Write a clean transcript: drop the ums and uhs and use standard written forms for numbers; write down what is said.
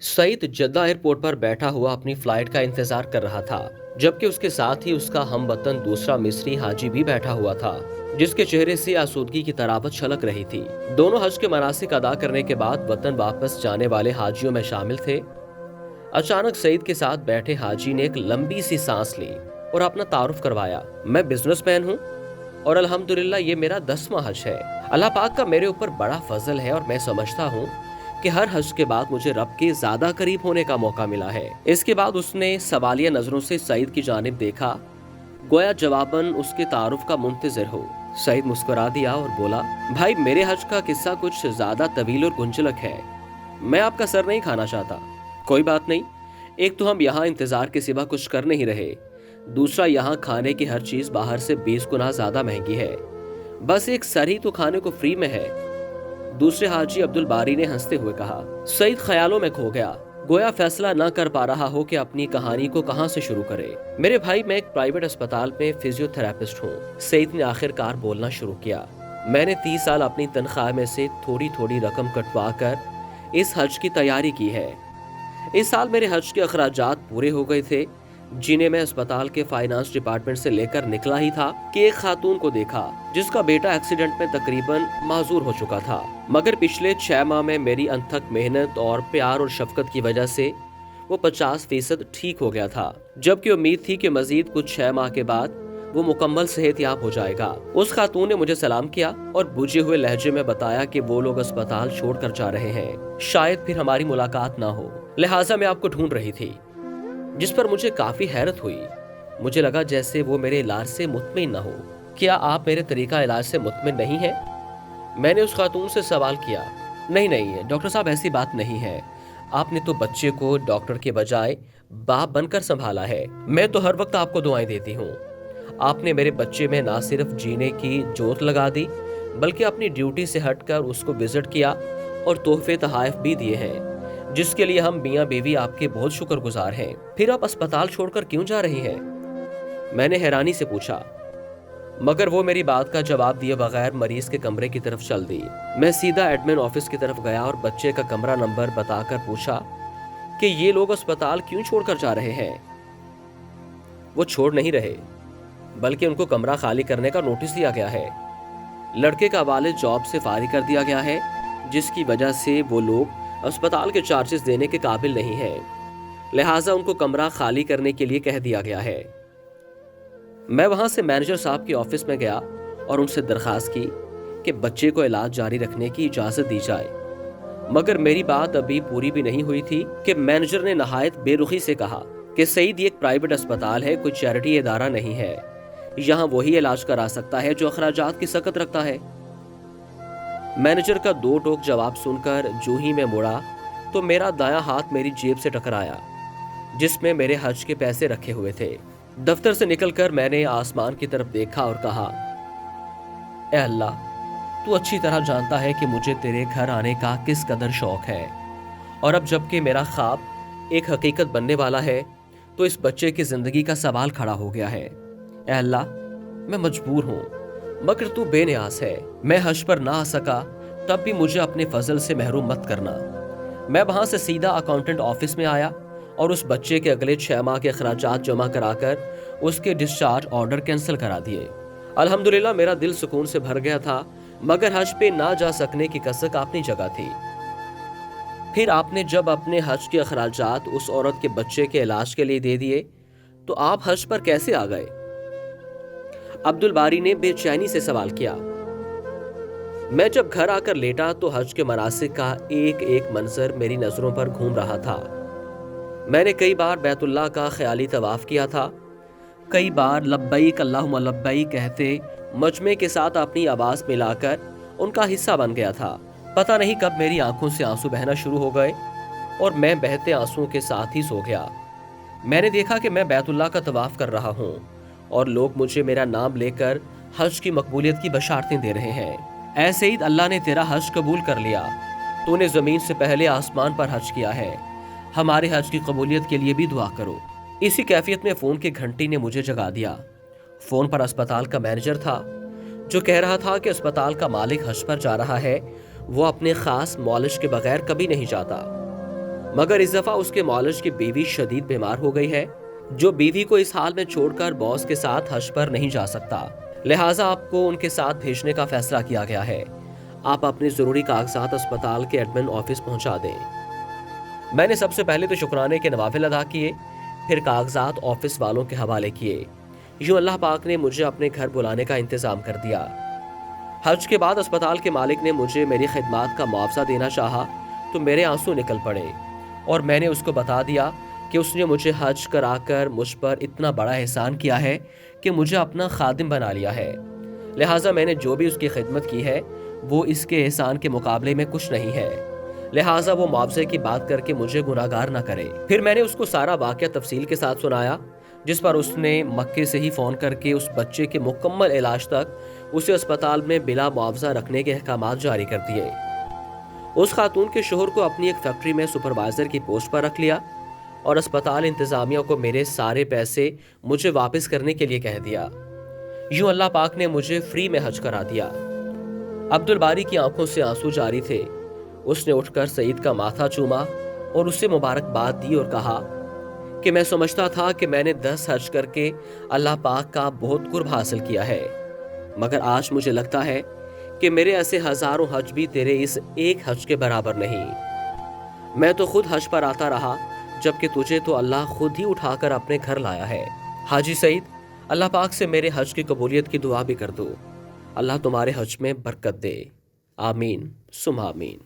Saeed Jeddah airport पर बैठा हुआ अपनी फ्लाइट का इंतजार कर रहा था, जबकि उसके साथ ही उसका हमवतन दूसरा मिस्री हाजी भी बैठा हुआ था, जिसके चेहरे से आसूदगी की तरावत छलक रही थी। दोनों हज के मनासिक अदा करने के बाद वतन वापस जाने वाले हाजियों में शामिल थे। अचानक सईद के साथ बैठे हाजी ने एक लंबी सी सांस ली और अपना तारुफ करवाया। मैं बिजनेसमैन हूँ और अल्हम्दुलिल्लाह ये मेरा 10वां हज है। अल्लाह पाक का मेरे ऊपर बड़ा फजल है और मैं समझता हूँ कि हर हज के बाद मुझे रब के ज्यादा करीब होने का मौका मिला है। इसके बाद उसने सवालिया नजरों से सईद की जानिब देखा, गोया जवाबन उसके तारुफ का मुंतजिर हो। सईद मुस्कुरा दिया और बोला, भाई मेरे हज का किस्सा कुछ ज्यादा तवील और गुंजलक है, मैं आपका सर नहीं खाना चाहता। कोई बात नहीं, एक तो हम यहाँ इंतजार के सिवा कुछ कर नहीं रहे, दूसरा यहाँ खाने की हर चीज बाहर से 20 गुना ज्यादा महंगी है, बस एक सर ही तो खाने को फ्री में है। दूसरे हाजी अब्दुल बारी ने हंसते हुए कहा। सईद ख्यालों में खो गया, गोया फैसला न कर पा रहा हो कि अपनी कहानी को कहां से शुरू करे। मेरे भाई, मैं एक प्राइवेट अस्पताल में फिजियोथेरेपिस्ट हूँ, सईद ने आखिरकार बोलना शुरू किया। मैंने 30 साल अपनी तनख्वाह में से थोड़ी थोड़ी रकम कटवा कर इस हज की तैयारी की है। इस साल मेरे हज के अखराजात पूरे हो गए थे, जिन्हें मैं अस्पताल के फाइनेंस डिपार्टमेंट से लेकर निकला ही था कि एक खातून को देखा जिसका बेटा एक्सीडेंट में तकरीबन माजूर हो चुका था, मगर पिछले 6 माह में मेरी अनथक मेहनत और प्यार और शफकत की वजह से वो 50% ठीक हो गया था, जबकि उम्मीद थी कि मजीद कुछ 6 माह के बाद वो मुकम्मल सेहतयाब हो जाएगा। उस खातून ने मुझे सलाम किया और बुझे हुए लहजे में बताया कि वो लोग अस्पताल छोड़कर जा रहे हैं, शायद फिर हमारी मुलाकात ना हो, लिहाजा मैं आपको ढूंढ रही थी। जिस पर मुझे काफी हैरत हुई। मुझे लगा जैसे वो मेरे इलाज से मुतमिन ना हो। क्या आप मेरे तरीका इलाज से मुतमिन नहीं हैं? मैंने उस खातून से सवाल किया। नहीं नहीं डॉक्टर साहब, ऐसी बात नहीं है, आपने तो बच्चे को डॉक्टर के बजाय बाप बनकर संभाला है। मैं तो हर वक्त आपको दुआएं देती हूँ। आपने मेरे बच्चे में ना सिर्फ जीने की जोत लगा दी, बल्कि अपनी ड्यूटी से हटकर उसको विजिट किया और तोहफे तहाइफ भी दिए हैं, जिसके लिए हम मियाँ बीवी आपके बहुत शुक्रगुजार हैं। फिर आप अस्पताल छोड़कर क्यों जा रही हैं? मैंने हैरानी से पूछा, मगर वो मेरी बात का जवाब दिए बगैर मरीज के कमरे की तरफ चल दी। मैं सीधा एडमिन ऑफिस की तरफ गया और बच्चे का कमरा नंबर बताकर पूछा कि ये लोग अस्पताल क्यों छोड़कर जा रहे हैं। वो छोड़ नहीं रहे, बल्कि उनको कमरा खाली करने का नोटिस दिया गया है। लड़के का वालिद जॉब से फारिग कर दिया गया है, जिसकी वजह से वो लोग अस्पताल के चार्जेस देने के काबिल नहीं है, लिहाजा उनको कमरा खाली करने के लिए कह दिया गया है। मैं वहां से मैनेजर साहब के ऑफिस में गया और उनसे दरखास्त की कि बच्चे को इलाज जारी रखने की इजाजत दी जाए, मगर मेरी बात अभी पूरी भी नहीं हुई थी कि मैनेजर ने नहायत बेरुखी से कहा कि सईद ये एक प्राइवेट अस्पताल है, कोई चैरिटी इदारा नहीं है, यहाँ वही इलाज करा सकता है जो अखराजात की सकत रखता है। मैनेजर का 2 टोक जवाब सुनकर जो ही मैं मुड़ा तो मेरा दायां हाथ मेरी जेब से टकराया, जिसमें मेरे हज के पैसे रखे हुए थे। दफ्तर से निकलकर मैंने आसमान की तरफ देखा और कहा, ए अल्लाह, तू अच्छी तरह जानता है कि मुझे तेरे घर आने का किस कदर शौक है, और अब जबकि मेरा ख्वाब एक हकीकत बनने वाला है तो इस बच्चे की जिंदगी का सवाल खड़ा हो गया है। ए अल्लाह, मैं मजबूर हूँ, मगर तू बेनियाज है। मैं हज पर ना आ सका तब भी मुझे अपने फजल से महरूम मत करना। मैं वहां से सीधा अकाउंटेंट ऑफिस में आया और उस बच्चे के अगले 6 माह के अखराजात जमा कराकर उसके डिस्चार्ज ऑर्डर कैंसिल करा दिए। अल्हम्दुलिल्लाह मेरा दिल सुकून से भर गया था, मगर हज पे ना जा सकने की कसक अपनी जगह थी। फिर आपने जब अपने हज के अखराजात उस औरत के बच्चे के इलाज के लिए दे दिए तो आप हज पर कैसे आ गए? अब्दुल बारी ने बेचैनी से सवाल किया। मैं जब घर आकर लेटा तो हज के मनासिक का एक एक मंजर मेरी नजरों पर घूम रहा था। मैंने कई बार बैतुल्लाह का ख्याली तवाफ किया था, कई बार लब्बैक अल्लाहुम्मा लब्बैक कहते मजमे के साथ अपनी आवाज मिलाकर उनका हिस्सा बन गया था। पता नहीं कब मेरी आंखों से आंसू बहना शुरू हो गए और मैं बहते आंसुओं के साथ ही सो गया। मैंने देखा कि मैं बैतुल्लाह का तवाफ कर रहा हूँ और लोग मुझे मेरा नाम लेकर हज की मकबूलियत की बशारतें दे रहे हैं। ऐ सईद, अल्लाह ने तेरा हज कबूल कर लिया, तूने जमीन से पहले आसमान पर हज किया है, हमारे हज की कबूलियत के लिए भी दुआ करो। इसी कैफियत में फोन की घंटी ने मुझे जगा दिया। फोन पर अस्पताल का मैनेजर था, जो कह रहा था कि अस्पताल का मालिक हज पर जा रहा है, वो अपने खास मौलिश के बगैर कभी नहीं जाता। मगर इस दफा उसके मौलज की बीवी शदीद बीमार हो गई है, जो बीवी को इस हाल में छोड़कर बॉस के साथ हज पर नहीं जा सकता। लिहाजा आपको उनके साथ भेजने का फैसला किया गया है। आप अपने जरूरी कागजात अस्पताल के एडमिन ऑफिस पहुंचा दें। मैंने सबसे पहले तो शुक्राने के नवाफिल अदा किए, फिर कागजात ऑफिस वालों के हवाले किए। यूं अल्लाह पाक ने मुझे अपने घर बुलाने का इंतजाम कर दिया। हज के बाद अस्पताल के मालिक ने मुझे मेरी खिदमात का मुआवजा देना चाहा तो मेरे आंसू निकल पड़े और मैंने उसको बता दिया कि उसने मुझे हज कराकर मुझ पर इतना बड़ा एहसान किया है कि मुझे अपना खादिम बना लिया है। लिहाजा मैंने जो भी उसकी खिदमत की है वो इसके एहसान के मुकाबले में कुछ नहीं है। लिहाजा वो मुआवजे की बात करके मुझे गुनाहगार ना करे। फिर मैंने उसको सारा वाकया तफसील के साथ सुनाया, जिस पर उसने मक्के से ही फ़ोन करके उस बच्चे के मुकम्मल इलाज तक उसे अस्पताल में बिला मुआवजा रखने के अहकामात जारी कर दिए। उस खातून के शोहर को अपनी एक फैक्ट्री में सुपरवाइजर की पोस्ट पर रख लिया और अस्पताल इंतजामिया को मेरे सारे पैसे मुझे वापस करने के लिए कह दिया। यूं अल्लाह पाक ने मुझे फ्री में हज करा दिया। अब्दुल बारी की आंखों से आंसू जारी थे। उसने उठकर सईद का माथा चूमा और उसे मुबारकबाद दी और कहा कि मैं समझता था कि मैंने 10 हज करके अल्लाह पाक का बहुत कुर्ब हासिल किया है, मगर आज मुझे लगता है कि मेरे ऐसे हजारों हज भी तेरे इस एक हज के बराबर नहीं। मैं तो खुद हज पर आता रहा, जबकि तुझे तो अल्लाह खुद ही उठाकर अपने घर लाया है। हाजी सईद, अल्लाह पाक से मेरे हज की कबूलियत की दुआ भी कर दो। अल्लाह तुम्हारे हज में बरकत दे। आमीन सुम आमीन।